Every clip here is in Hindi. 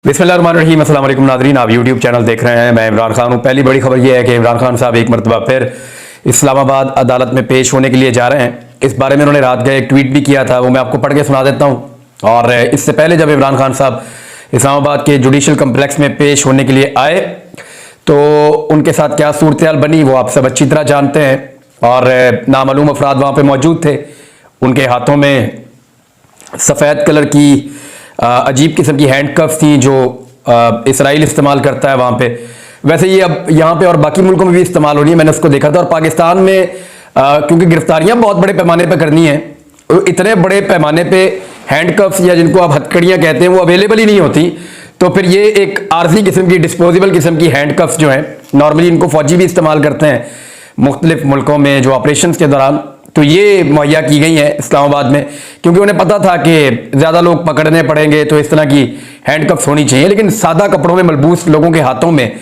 बिस्मिल्लाहिर्रहमानिर्रहीम। अस्सलाम वालेकुम नाज़रीन, आप यूट्यूब चैनल देख रहे हैं। मैं इमरान खान हूँ। पहली बड़ी खबर यह है कि इमरान खान साहब एक मरतबा फिर इस्लामाबाद अदालत में पेश होने के लिए जा रहे हैं। इस बारे में उन्होंने रात गए एक ट्वीट भी किया था, वो मैं आपको पढ़ के सुना देता हूँ। और इससे पहले जब इमरान खान साहब इस्लामाबाद के जुडिशल कम्प्लेक्स में पेश होने के लिए आए तो उनके साथ क्या सूरत हाल बनी वो आप सब अच्छी तरह जानते हैं। और नामालूम अफराद वहाँ पर मौजूद थे। उनके हाथों में सफ़ेद कलर की अजीब किस्म की हैंडकफ्स थी जो इसराइल इस्तेमाल करता है वहाँ पे। वैसे ये अब यहाँ पे और बाकी मुल्कों में भी इस्तेमाल हो रही है, मैंने उसको देखा था। और पाकिस्तान में क्योंकि गिरफ्तारियाँ बहुत बड़े पैमाने पे करनी है, इतने बड़े पैमाने पे हैंडकफ्स या जिनको आप हथकड़ियाँ कहते हैं वो अवेलेबल ही नहीं होती। तो फिर ये एक आर्जी किस्म की डिस्पोजेबल किस्म की हैंडकफ्स जो हैं, नॉर्मली इनको फौजी भी इस्तेमाल करते हैं मुख्तलिफ मुल्कों में जो ऑपरेशन के दौरान, तो ये मुहैया की गई है इस्लामाबाद में। क्योंकि उन्हें पता था कि ज़्यादा लोग पकड़ने पड़ेंगे तो इस तरह की हैंडकफ्स होनी चाहिए। लेकिन सादा कपड़ों में मलबूस लोगों के हाथों में,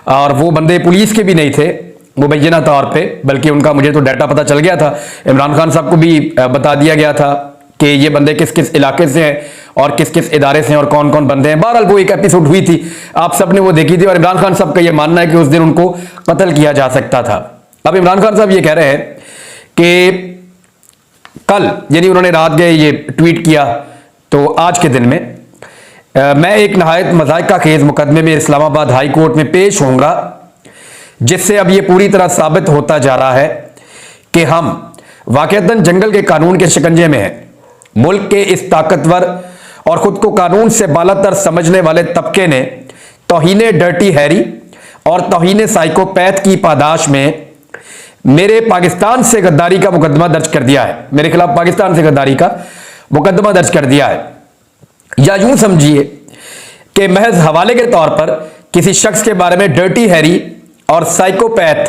और वो बंदे पुलिस के भी नहीं थे मुबैना तौर पे, बल्कि उनका मुझे तो डाटा पता चल गया था। इमरान खान साहब को भी बता दिया गया था कि ये बंदे किस किस इलाके से हैं और किस किस इदारे से हैं और कौन कौन बंदे हैं। बहरहाल वो एक एपिसोड हुई थी, आप सब ने वो देखी थी। और इमरान खान साहब का ये मानना है कि उस दिन उनको कत्ल किया जा सकता था। अब इमरान खान साहब ये कह रहे हैं कि कल, यानी उन्होंने रात गए ये ट्वीट किया, तो आज के दिन में मैं एक नहायत मज़ाक़ा खेज़ मुकदमे में इस्लामाबाद हाई कोर्ट में पेश होऊंगा, जिससे अब ये पूरी तरह साबित होता जा रहा है कि हम वाक़अतन जंगल के कानून के शिकंजे में हैं। मुल्क के इस ताकतवर और ख़ुद को कानून से बालातर समझने वाले तबके ने तौहीने डर्टी हैरी और तौहीने साइकोपैथ की पादाश में मेरे पाकिस्तान से गद्दारी का मुकदमा दर्ज कर दिया है। मेरे खिलाफ पाकिस्तान से गद्दारी का मुकदमा दर्ज कर दिया है। या यूं समझिए कि महज हवाले के तौर पर किसी शख्स के बारे में डर्टी हैरी और साइकोपैथ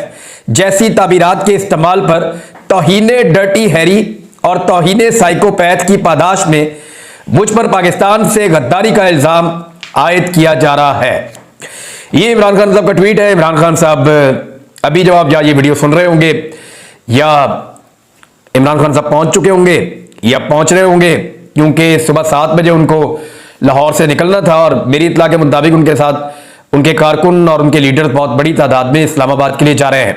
जैसी ताबीरात के इस्तेमाल पर तौहीने डर्टी हैरी और तौहीने साइकोपैथ की पादाश में मुझ पर पाकिस्तान से गद्दारी का इल्जाम आयद किया जा रहा है। ये इमरान खान साहब का ट्वीट है। इमरान खान साहब अभी जब आप ये वीडियो सुन रहे होंगे या इमरान खान साहब पहुंच चुके होंगे या पहुंच रहे होंगे, क्योंकि सुबह 7 बजे उनको लाहौर से निकलना था। और मेरी इत्तला के मुताबिक उनके साथ उनके कारकुन और उनके लीडर्स बहुत बड़ी तादाद में इस्लामाबाद के लिए जा रहे हैं।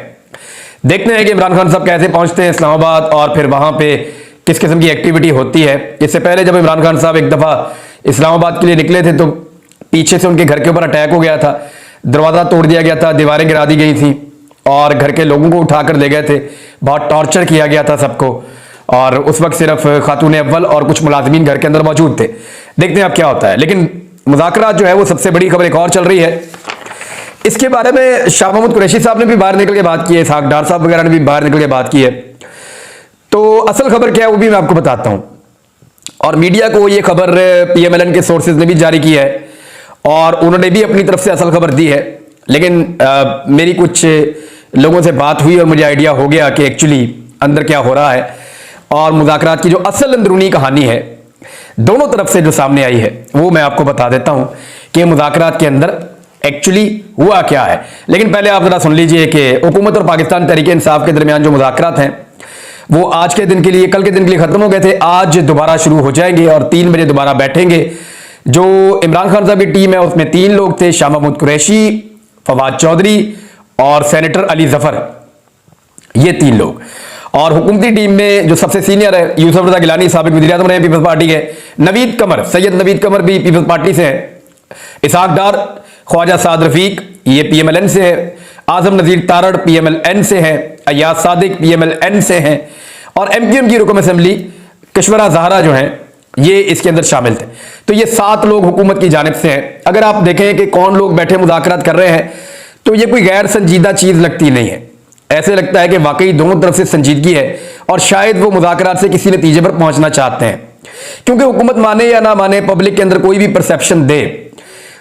देखते हैं कि इमरान खान साहब कैसे पहुंचते हैं इस्लामाबाद और फिर वहां पे किस किस्म की एक्टिविटी होती है। इससे पहले जब इमरान खान साहब एक दफ़ा इस्लामाबाद के लिए निकले थे तो पीछे से उनके घर के ऊपर अटैक हो गया था, दरवाज़ा तोड़ दिया गया था, दीवारें गिरा दी गई थी और घर के लोगों को उठाकर ले गए थे। बहुत टॉर्चर किया गया था सबको। और उस वक्त सिर्फ खातून अव्वल और कुछ मुलाजमीन घर के अंदर मौजूद थे। देखते हैं अब क्या होता है। लेकिन मुज़ाकरात जो है वो सबसे बड़ी खबर एक और चल रही है। इसके बारे में शाह महमूद कुरैशी साहब ने भी बाहर निकल के बात की है, इसहाक डार साहब वगैरह ने भी बाहर निकल के बात की है। तो असल खबर क्या है वो भी मैं आपको बताता हूँ। और मीडिया को ये खबर PMLN के सोर्सेज ने भी जारी की है और उन्होंने भी अपनी तरफ से असल खबर दी है। लेकिन मेरी कुछ लोगों से बात हुई और मुझे आइडिया हो गया कि एक्चुअली अंदर क्या हो रहा है। और मुज़ाकरात की जो असल अंदरूनी कहानी है दोनों तरफ से जो सामने आई है वो मैं आपको बता देता हूं कि मुज़ाकरात के अंदर एक्चुअली हुआ क्या है। लेकिन पहले आप जरा सुन लीजिए कि हुकूमत और पाकिस्तान तहरीक इंसाफ के दरमियान जो मुज़ाकरात हैं वो आज के दिन के लिए, कल के दिन के लिए ख़त्म हो गए थे। आज दोबारा शुरू हो जाएंगे और 3 बजे दोबारा बैठेंगे। जो इमरान खान साहब की टीम है उसमें 3 लोग थे, शाह महमूद कुरैशी, फवाद चौधरी और सेनेटर अली जफर, ये 3 लोग। और हुकूमती टीम में जो सबसे सीनियर है यूसुफ रजा गिलानी साबिक वज़ीर आज़म रहे पीपल्स पार्टी के, नवीद कमर, सैयद नवीद कमर भी पीपल्स पार्टी से हैं, इसहाक डार, ख्वाजा साद रफीक ये PMLN से है, आजम नज़ीर तारड़ PMLN से हैं, अयाज सादिक PMLN से हैं और MQM की रुकन असेंबली कशवरा जहरा जो हैं ये इसके अंदर शामिल थे। तो ये 7 लोग हुकूमत की जानिब से हैं। अगर आप देखें कि कौन लोग बैठे मुज़ाकरात कर रहे हैं तो ये कोई गैर संजीदा चीज़ लगती नहीं है। ऐसे लगता है कि वाकई दोनों तरफ से संजीदगी है और शायद वो मुज़ाकरात से किसी नतीजे पर पहुंचना चाहते हैं। क्योंकि हुकूमत माने या ना माने, पब्लिक के अंदर कोई भी परसेप्शन दे,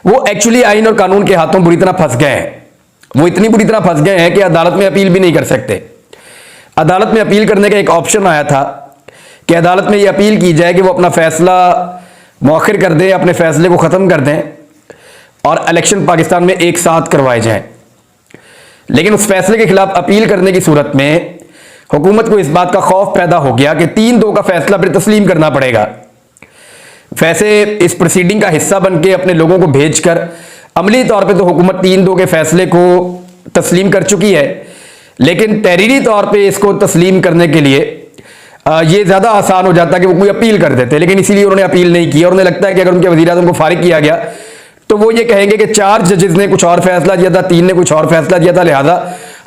वो एक्चुअली आइन और कानून के हाथों बुरी तरह फंस गए हैं। वो इतनी बुरी तरह फंस गए हैं कि अदालत में अपील भी नहीं कर सकते। अदालत में अपील करने का एक ऑप्शन आया था कि अदालत में ये अपील की जाए कि वो अपना फैसला मौखिर कर दें, अपने फैसले को ख़त्म कर दें और इलेक्शन पाकिस्तान में एक साथ करवाए जाएं। लेकिन उस फैसले के खिलाफ अपील करने की सूरत में हुकूमत को इस बात का खौफ पैदा हो गया कि 3-2 का फैसला फिर तस्लीम करना पड़ेगा। वैसे इस प्रोसीडिंग का हिस्सा बनके अपने लोगों को भेजकर अमली तौर पे तो हुकूमत 3-2 के फैसले को तस्लीम कर चुकी है, लेकिन तहरीरी तौर पे इसको तस्लीम करने के लिए ये ज़्यादा आसान हो जाता है कि वो कोई अपील कर देते, लेकिन इसीलिए उन्होंने अपील नहीं की। और उन्हें लगता है कि अगर उनके वज़ीर-ए-आज़म को फारिग किया गया तो वो ये कहेंगे कि 4 जजेस ने कुछ और फैसला दिया था, 3 ने कुछ और फैसला दिया था, लिहाजा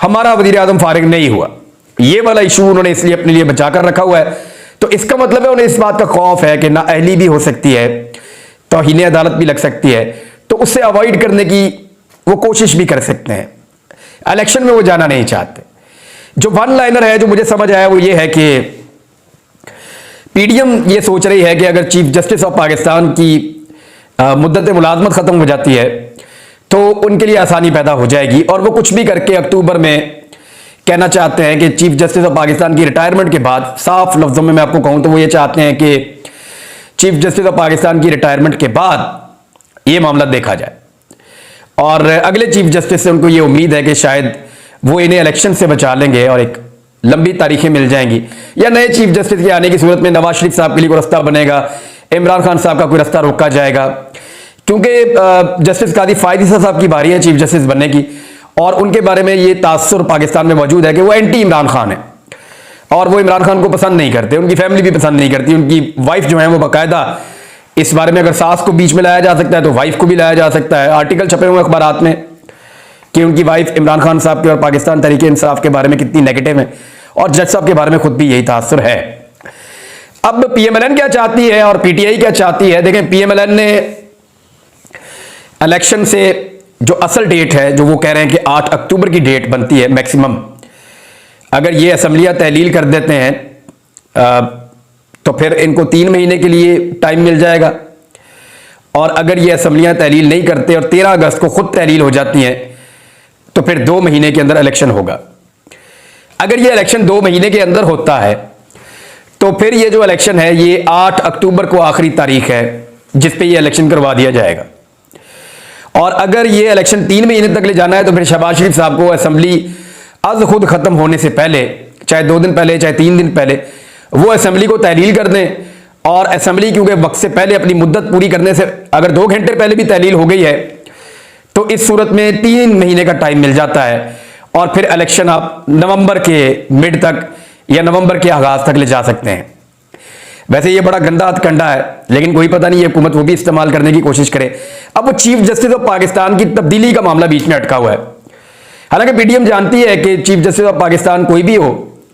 हमारा वज़ीर-ए-आज़म फारिग नहीं हुआ। ये वाला इशू उन्होंने इसलिए अपने लिए बचा कर रखा हुआ है। तो इसका मतलब है उन्हें इस बात का खौफ है कि नाअहली भी हो सकती है, तौहीन अदालत भी लग सकती है, तो उससे अवॉइड करने की वो कोशिश भी कर सकते हैं। इलेक्शन में वो जाना नहीं चाहते। जो वन लाइनर है जो मुझे समझ आया वो ये है कि पीडीएम ये सोच रही है कि अगर चीफ जस्टिस ऑफ पाकिस्तान की मुद्दत मुलाजमत खत्म हो जाती है तो उनके लिए आसानी पैदा हो जाएगी, और वो कुछ भी करके अक्टूबर में कहना चाहते हैं कि चीफ जस्टिस ऑफ पाकिस्तान की रिटायरमेंट के बाद, साफ लफ्जों में मैं आपको कहूं तो वो ये चाहते हैं कि चीफ जस्टिस ऑफ पाकिस्तान की रिटायरमेंट के बाद ये मामला देखा जाए। और अगले चीफ जस्टिस से उनको ये उम्मीद है कि शायद वो इन्हें इलेक्शन से बचा लेंगे और एक लंबी तारीखें मिल जाएंगी, या नए चीफ जस्टिस के आने की सूरत में नवाज शरीफ साहब के लिए कोई रास्ता बनेगा, इमरान खान साहब का कोई रास्ता रोका जाएगा। क्योंकि जस्टिस कादी फायद साहब की बारी है चीफ जस्टिस बनने की, और उनके बारे में ये तासुर पाकिस्तान में मौजूद है कि वो एंटी इमरान खान है और वो इमरान खान को पसंद नहीं करते, उनकी फैमिली भी पसंद नहीं करती। उनकी वाइफ जो है वो बाकायदा इस बारे में, अगर सास को बीच में लाया जा सकता है तो वाइफ को भी लाया जा सकता है। आर्टिकल छपे हुए अखबारात में कि उनकी वाइफ इमरान खान साहब के और पाकिस्तान तरीके इंसाफ के बारे में कितनी नेगेटिव है, और जज साहब के बारे में खुद भी यही तासुर है। अब पीएमएलएन क्या चाहती है और पीटीआई क्या चाहती है? देखें, पीएमएलएन ने इलेक्शन से जो असल डेट है, जो वो कह रहे हैं कि 8 अक्टूबर की डेट बनती है मैक्सिमम, अगर ये असम्बलियां तहलील कर देते हैं तो फिर इनको 3 महीने के लिए टाइम मिल जाएगा, और अगर ये असम्बलियां तहलील नहीं करते और 13 अगस्त को खुद तहलील हो जाती हैं तो फिर 2 महीने के अंदर इलेक्शन होगा। अगर ये इलेक्शन 2 महीने के अंदर होता है तो फिर ये जो इलेक्शन है ये 8 अक्टूबर को आखिरी तारीख है जिस पे ये इलेक्शन करवा दिया जाएगा। और अगर ये इलेक्शन 3 महीने तक ले जाना है तो फिर शहबाज शरीफ साहब को असेंबली अज खुद खत्म होने से पहले, चाहे 2 दिन पहले चाहे 3 दिन पहले, वो असेंबली को तहलील कर दें। और असेंबली क्योंकि वक्त से पहले अपनी मुद्दत पूरी करने से अगर 2 घंटे पहले भी तहलील हो गई है तो इस सूरत में 3 महीने का टाइम मिल जाता है, और फिर इलेक्शन आप नवंबर के मिड तक या नवंबर के आगाज तक ले जा सकते हैं। वैसे ये बड़ा गंदा हथकंडा है, लेकिन कोई पता नहीं ये हुकूमत वो भी इस्तेमाल करने की कोशिश करे। अब वो चीफ जस्टिस ऑफ पाकिस्तान की तब्दीली का मामला बीच में अटका हुआ है। हालांकि पीडीएम जानती है कि चीफ जस्टिस ऑफ पाकिस्तान कोई भी हो,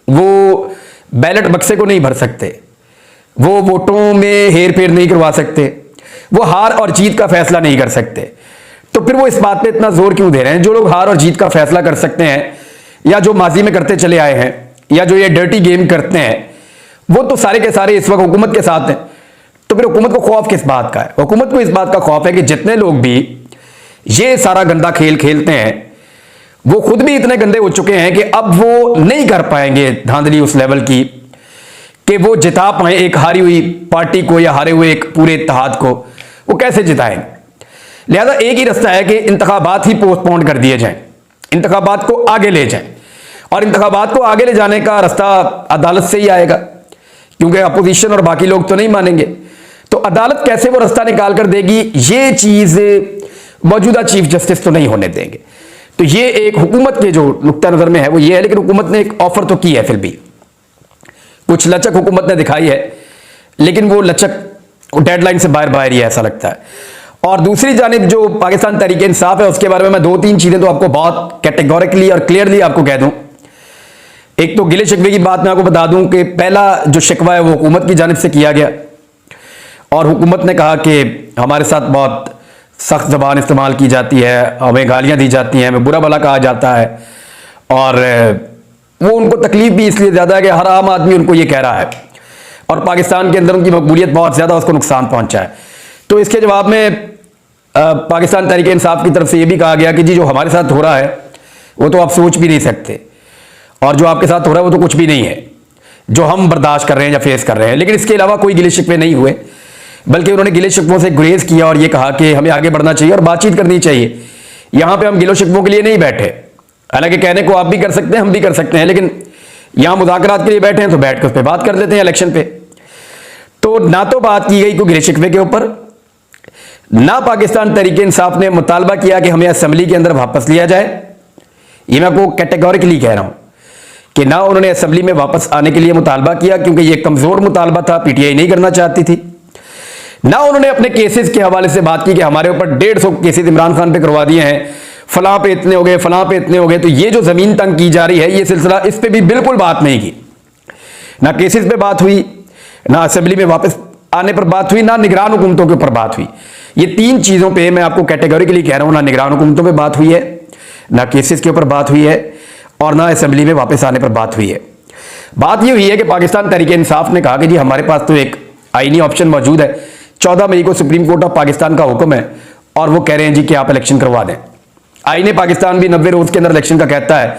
वो बैलेट बक्से को नहीं भर सकते, वो वोटों में हेर फेर नहीं करवा सकते, वो हार और जीत का फैसला नहीं कर सकते। तो फिर वो इस बात पे इतना जोर क्यों दे रहे हैं? जो लोग हार और जीत का फैसला कर सकते हैं, या जो माजी में करते चले आए हैं, या जो ये डर्टी गेम करते हैं, वो तो सारे के सारे इस वक्त हुकूमत के साथ हैं। तो फिर हुकूमत को खौफ किस बात का है? हुकूमत को इस बात का खौफ है कि जितने लोग भी ये सारा गंदा खेल खेलते हैं वो खुद भी इतने गंदे हो चुके हैं कि अब वो नहीं कर पाएंगे धांधली उस लेवल की कि वो जिता पाए एक हारी हुई पार्टी को या हारे हुए एक पूरे इत्तेहाद को। वो कैसे जिताएंगे? लिहाजा एक ही रास्ता है कि इंतखाबात ही पोस्टपोन कर दिए जाएं, इंतखाबात को आगे ले जाएं, और इंतखाबात को आगे ले जाने का रास्ता अदालत से ही आएगा, क्योंकि अपोजिशन और बाकी लोग तो नहीं मानेंगे। तो अदालत कैसे वो रास्ता निकाल कर देगी, ये चीज मौजूदा चीफ जस्टिस तो नहीं होने देंगे। तो ये एक हुकूमत के जो नुक्ता नजर में है वो ये है, लेकिन हुकूमत ने एक ऑफर तो की है, फिर भी कुछ लचक हुकूमत ने दिखाई है, लेकिन वो लचक डेडलाइन से बाहर ही है ऐसा लगता है। और दूसरी जानिब जो पाकिस्तान तहरीक इंसाफ है उसके बारे में मैं 2-3 चीजें तो आपको बहुत कैटेगोरिकली और क्लियरली आपको कह दूं। एक तो गिले शिकवे की बात मैं आपको बता दूं कि पहला जो शिकवा है वो हुकूमत की जानिब से किया गया, और हुकूमत ने कहा कि हमारे साथ बहुत सख्त ज़बान इस्तेमाल की जाती है, हमें गालियां दी जाती हैं, हमें बुरा भला कहा जाता है, और वो उनको तकलीफ भी इसलिए ज़्यादा है कि हर आम आदमी उनको ये कह रहा है, और पाकिस्तान के अंदर उनकी मकबूलियत बहुत ज़्यादा, उसको नुकसान पहुंचा है। तो इसके जवाब में पाकिस्तान तहरीक इंसाफ की तरफ से ये भी कहा गया कि जी जो हमारे साथ हो रहा है वो तो आप सोच भी नहीं सकते, और जो आपके साथ हो रहा है वो तो कुछ भी नहीं है जो हम बर्दाश्त कर रहे हैं या फेस कर रहे हैं। लेकिन इसके अलावा कोई गिले शिकवे नहीं हुए, बल्कि उन्होंने गिले शिकवों से गुरेज किया और ये कहा कि हमें आगे बढ़ना चाहिए और बातचीत करनी चाहिए। यहां पे हम गिलो शिकवों के लिए नहीं बैठे, हालांकि कहने को आप भी कर सकते हैं, हम भी कर सकते हैं, लेकिन यहां मुज़ाकरात के लिए बैठे हैं तो बैठ कर उस पर बात कर लेते हैं इलेक्शन पे। तो ना तो बात की गई कोई गिले शिकवे के ऊपर, ना पाकिस्तान तहरीक इंसाफ ने मुतालबा किया कि हमें असेंबली के अंदर वापस लिया जाए। ये मैं आपको कैटेगोरिकली कह रहा हूं कि ना उन्होंने असेंबली में वापस आने के लिए मुतालबा किया, क्योंकि यह कमजोर मुतालबा था, पीटीआई नहीं करना चाहती थी। ना उन्होंने अपने केसेस के हवाले से बात की कि हमारे ऊपर 150 केसेस इमरान खान पे करवा दिए हैं, फलां पे इतने हो गए, फलां पे इतने हो गए। तो ये जो जमीन तंग की जा रही है, ये सिलसिला, इस पे भी बिल्कुल बात नहीं की। ना केसेस पे बात हुई, ना असेंबली में वापस आने पर बात हुई, ना निगरान हुकूमतों के ऊपर बात हुई। ये तीन चीजों पे मैं आपको कैटेगोरिकली कह रहा हूं, ना निगरान हुकूमतों पे बात हुई है, ना केसेस के ऊपर बात हुई है, और ना असेंबली में वापस आने पर बात हुई है। बात यह हुई है कि पाकिस्तान तहरीक इंसाफ ने कहा कि जी हमारे पास तो एक आईनी ऑप्शन मौजूद है। 14 मई को सुप्रीम कोर्ट ऑफ पाकिस्तान का हुक्म है और वो कह रहे हैं जी कि आप इलेक्शन करवा दें। आईने पाकिस्तान भी 90 रोज के अंदर इलेक्शन का कहता है,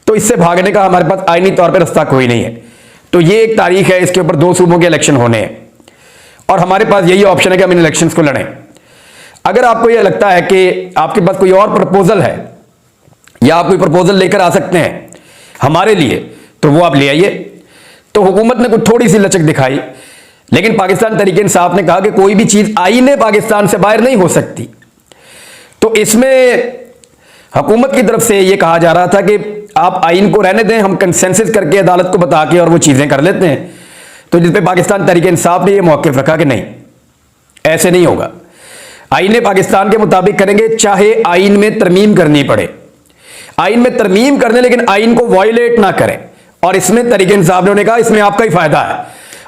तो इससे भागने का हमारे पास आईनी तौर पर रास्ता कोई नहीं है। तो ये एक तारीख है, इसके ऊपर 2 सूबों के इलेक्शन होने हैं और हमारे पास यही ऑप्शन है कि हम इन इलेक्शंस को लड़ें। अगर आपको यह लगता है कि आपके पास कोई और प्रपोजल है या आप कोई प्रपोजल लेकर आ सकते हैं हमारे लिए, तो वो आप ले आइए। तो हुकूमत ने कुछ थोड़ी सी लचक दिखाई, लेकिन पाकिस्तान तहरीक इंसाफ ने कहा कि कोई भी चीज आईने पाकिस्तान से बाहर नहीं हो सकती। तो इसमें हुकूमत की तरफ से यह कहा जा रहा था कि आप आइन को रहने दें, हम कंसेंसस करके अदालत को बता के और वो चीजें कर लेते हैं। तो जिस पे पाकिस्तान तहरीक इंसाफ ने यह मौक़िफ़ रखा कि नहीं, ऐसे नहीं होगा, आईने पाकिस्तान के मुताबिक करेंगे, चाहे आइन में तरमीम करनी पड़े। आइन में तरमीम करने, लेकिन आइन को वायलेट ना करें। और इसमें तहरीक इंसाफ ने कहा इसमें आपका ही फायदा है,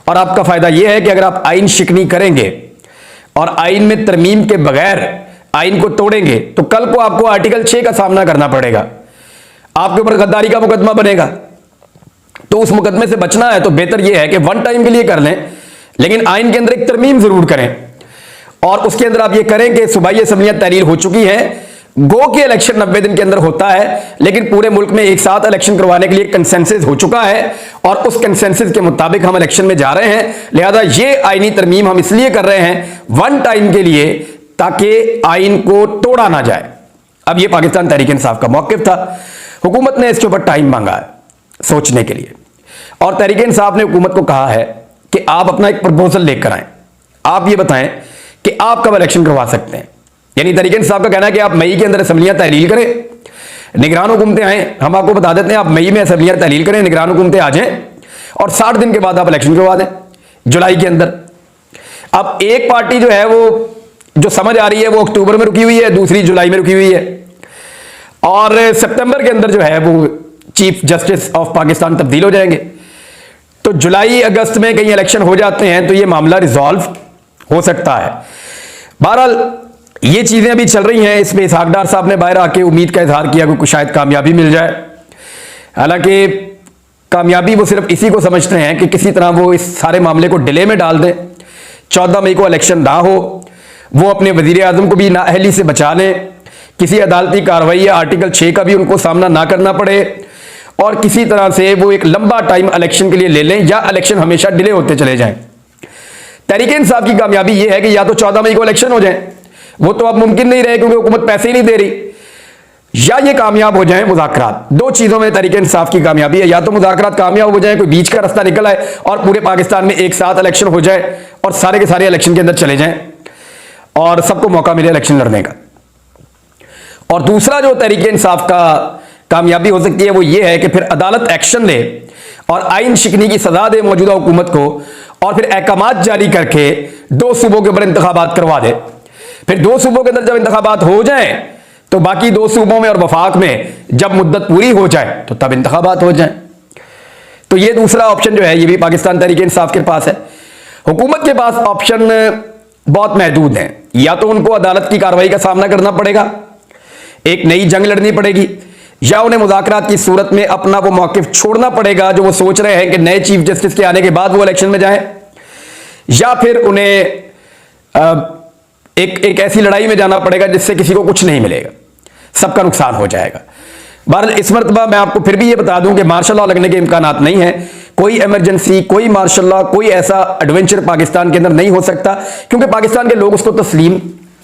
और आपका फायदा यह है कि अगर आप आइन शिकनी करेंगे और आइन में तरमीम के बगैर आइन को तोड़ेंगे, तो कल को आपको आर्टिकल 6 का सामना करना पड़ेगा, आपके ऊपर गद्दारी का मुकदमा बनेगा। तो उस मुकदमे से बचना है तो बेहतर यह है कि वन टाइम के लिए कर लें, लेकिन आइन के अंदर एक तरमीम जरूर करें। और उसके अंदर आप ये करें कि सूबाई असेंबलियां तहरीर हो चुकी हैं, गो के इलेक्शन 90 दिन के अंदर होता है, लेकिन पूरे मुल्क में एक साथ इलेक्शन करवाने के लिए कंसेंसस हो चुका है और उस कंसेंसस के मुताबिक हम इलेक्शन में जा रहे हैं। लिहाजा ये आईनी तरमीम हम इसलिए कर रहे हैं वन टाइम के लिए, ताकि आइन को तोड़ा ना जाए। अब ये पाकिस्तान तहरीक इंसाफ का मौक़िफ़ था। हुकूमत ने इसके ऊपर टाइम मांगा है सोचने के लिए, और तहरीक इंसाफ ने हुकूमत को कहा है कि आप अपना एक प्रपोजल लेकर आए, आप ये बताएं कि आप कब इलेक्शन करवा सकते हैं। यानी तहरीक इंसाफ का कहना है कि आप मई के अंदर असेंबलियां तहलील करें, निगरान हुकूमतें आए, हम आपको बता देते हैं, आप मई में असेंबलियां तहलील करें, निगरान हुकूमतें आ जाएं और 60 दिन के बाद आप इलेक्शन करवा दें जुलाई के अंदर। अब एक पार्टी जो है वो जो समझ आ रही है वो अक्टूबर में रुकी हुई है, दूसरी जुलाई में रुकी हुई है, और सितंबर के अंदर जो है वो चीफ जस्टिस ऑफ पाकिस्तान तब्दील हो जाएंगे। तो जुलाई अगस्त में कहीं इलेक्शन हो जाते हैं तो ये मामला रिजॉल्व हो सकता है। बहरहाल ये चीजें अभी चल रही हैं। इसमें इसहाक डार साहब ने बाहर आके उम्मीद का इजहार किया कि शायद कामयाबी मिल जाए। हालांकि कामयाबी वो सिर्फ इसी को समझते हैं कि किसी तरह वो इस सारे मामले को डिले में डाल दें, 14 मई को इलेक्शन ना हो, वो अपने वजीर आजम को भी नाअहली से बचा लें, किसी अदालती कार्रवाई या आर्टिकल 6 का भी उनको सामना ना करना पड़े, और किसी तरह से वो एक लंबा टाइम इलेक्शन के लिए ले लें, या इलेक्शन हमेशा डिले होते चले जाएं। तहरीक इंसाफ की कामयाबी ये है कि या तो 14 मई को इलेक्शन हो जाए, वो तो अब मुमकिन नहीं रहे क्योंकि हुकूमत पैसे ही नहीं दे रही, या ये कामयाब हो जाए मुज़ाकरात। 2 चीजों में तहरीक इंसाफ की कामयाबी है, या तो मुज़ाकरात कामयाब हो जाए, कोई बीच का रास्ता निकल आए और पूरे पाकिस्तान में एक साथ इलेक्शन हो जाए और सारे के सारे इलेक्शन के अंदर चले जाएं और सबको मौका मिले इलेक्शन लड़ने का। और दूसरा जो तहरीक इंसाफ का कामयाबी हो सकती है वो ये है कि फिर अदालत एक्शन ले और आइन शिकनी की सजा दे मौजूदा हुकूमत को, और फिर अहकामात जारी करके 2 सूबों के ऊपर इंतखाबात करवा दे। फिर 2 सूबों के अंदर जब इंतखाबात हो जाए तो बाकी 2 सूबों में और वफाक में जब मुद्दत पूरी हो जाए तो तब इंतखाबात हो जाए। तो ये दूसरा ऑप्शन जो है ये भी पाकिस्तान तहरीक इंसाफ के पास है। हुकूमत के पास ऑप्शन बहुत महदूद हैं, या तो उनको अदालत की कार्रवाई का सामना करना पड़ेगा, एक नई जंग लड़नी पड़ेगी, या उन्हें मुज़ाकरात की सूरत में अपना वो मौक़िफ़ छोड़ना पड़ेगा जो वो सोच रहे हैं कि नए चीफ जस्टिस के आने के बाद वो इलेक्शन में जाएं, या फिर उन्हें एक ऐसी लड़ाई में जाना पड़ेगा जिससे किसी को कुछ नहीं मिलेगा, सबका नुकसान हो जाएगा। बहरहाल इस मरतबा मैं आपको फिर भी ये बता दूं कि मार्शल लॉ लगने के इम्कानात नहीं है, कोई इमरजेंसी, कोई मार्शल लॉ, कोई ऐसा एडवेंचर पाकिस्तान के अंदर नहीं हो सकता, क्योंकि पाकिस्तान के लोग उसको तस्लीम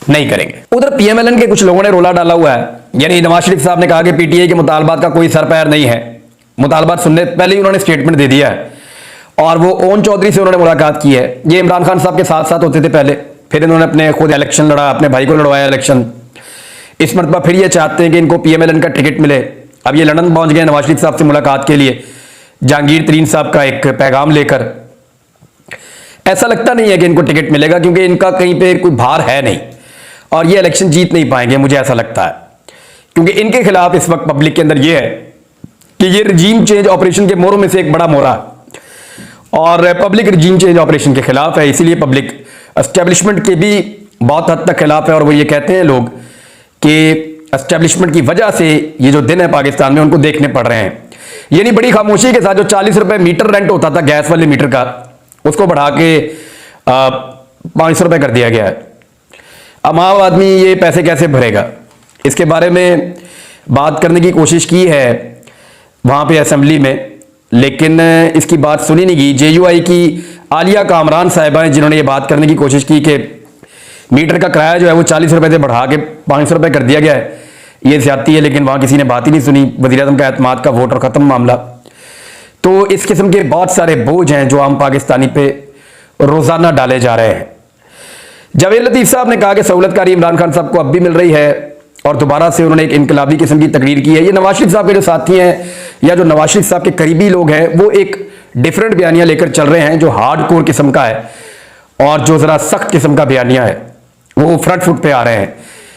नहीं करेंगे। उधर पीएमएलएन के कुछ लोगों ने रोला डाला हुआ है, यानी नवाज शरीफ साहब ने कहा कि पीटीआई के मुतालबात का कोई सर पैर नहीं है, मुतालबात सुनने पहले ही उन्होंने स्टेटमेंट दे दिया है, और वो ओन चौधरी से उन्होंने मुलाकात की है। ये इमरान खान साहब के साथ साथ होते थे पहले, फिर इन्होंने अपने खुद इलेक्शन लड़ा, अपने भाई को लड़वाया इलेक्शन। इस मरतबा फिर ये चाहते हैं कि इनको PMLN का टिकट मिले। अब ये लंदन पहुंच गए नवाज शरीफ साहब से मुलाकात के लिए, जहांगीर तरीन साहब का एक पैगाम लेकर। ऐसा लगता नहीं है कि इनको टिकट मिलेगा, क्योंकि इनका कहीं पे कोई भार है नहीं और ये इलेक्शन जीत नहीं पाएंगे, मुझे ऐसा लगता है। क्योंकि इनके खिलाफ इस वक्त पब्लिक के अंदर ये है कि ये रजीम चेंज ऑपरेशन के मोरों में से एक बड़ा मोरा है और पब्लिक रजीम चेंज ऑपरेशन के खिलाफ है। इसीलिए पब्लिक एस्टेब्लिशमेंट के भी बहुत हद तक खिलाफ है। और वो ये कहते हैं लोग कि एस्टेब्लिशमेंट की वजह से ये जो दिन है पाकिस्तान में उनको देखने पड़ रहे हैं। यानी बड़ी खामोशी के साथ जो 40 रुपए मीटर रेंट होता था गैस वाले मीटर का, उसको बढ़ा के 500 रुपए कर दिया गया है। अब आम आदमी ये पैसे कैसे भरेगा, इसके बारे में बात करने की कोशिश की है वहां पे असेंबली में, लेकिन इसकी बात सुनी नहीं गई। JUI की आलिया कामरान साहिबा हैं जिन्होंने ये बात करने की कोशिश की कि मीटर का किराया जो है वो 40 रुपए से बढ़ा के 500 रुपए कर दिया गया है, ये ज्यादती है। लेकिन वहां किसी ने बात ही नहीं सुनी। वज़ीर-ए-आज़म का एतमाद का वोट और खत्म मामला। तो इस किस्म के बहुत सारे बोझ हैं जो आम पाकिस्तानी पे रोजाना डाले जा रहे हैं। जावेद लतीफ साहब ने कहा कि सहूलतकारी इमरान खान साहब को अब भी मिल रही है और दोबारा से उन्होंने एक इनकलाबी किस्म की तकरीर की है। ये नवाज शरीफ साहब के जो साथी हैं या जो नवाज शरीफ साहब के करीबी लोग हैं वो एक डिफरेंट बयानिया लेकर चल रहे हैं जो हार्ड कोर किस्म का है और जो जरा सख्त किस्म का बयानिया है वो फ्रंट फुट पे आ रहे हैं।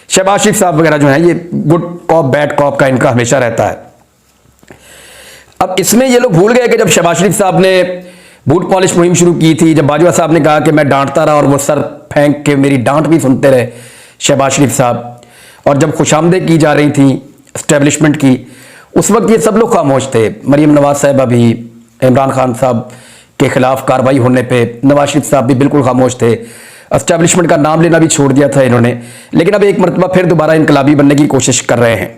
शहबाज शरीफ साहब वगैरह जो हैं ये गुड कॉप बैड कॉप का इनका हमेशा रहता है। अब इसमें ये लोग भूल गए कि जब शहबाज शरीफ साहब ने बूट पॉलिश मुहिम शुरू की थी, जब बाजवा साहब ने कहा कि मैं डांटता रहा और वो सर फेंक के मेरी डांट भी सुनते रहे शहबाज शरीफ साहब, और जब खुशामदें की जा रही थी एस्टेब्लिशमेंट की, उस वक्त ये सब लोग खामोश थे। मरीम नवाज साहब भी, इमरान खान साहब के खिलाफ कार्रवाई होने पे नवाज शरीफ साहब भी बिल्कुल खामोश थे। एस्टेब्लिशमेंट का नाम लेना भी छोड़ दिया था इन्होंने। लेकिन अब एक मरतबा फिर दोबारा इनकलाबी बनने की कोशिश कर रहे हैं।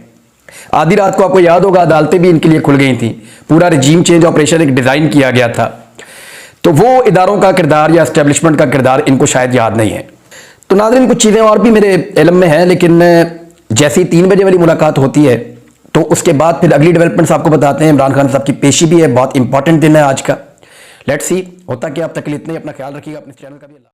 आधी रात को आपको याद होगा अदालतें भी इनके लिए खुल गई थी। पूरा रजीम चेंज ऑपरेशन एक डिजाइन किया गया था। तो वो इदारों का किरदार या एस्टेब्लिशमेंट का किरदार इनको शायद याद नहीं है। तो नाज़रीन कुछ चीज़ें और भी मेरे इल्म में हैं, लेकिन जैसी 3 बजे वाली मुलाकात होती है तो उसके बाद फिर अगली डेवलपमेंट्स आपको बताते हैं। इमरान खान साहब की पेशी भी है, बहुत इंपॉर्टेंट दिन है आज का। लेट्स सी होता क्या। अब तक के लिए इतना ही। अपना ख्याल रखिएगा, अपने चैनल का भी।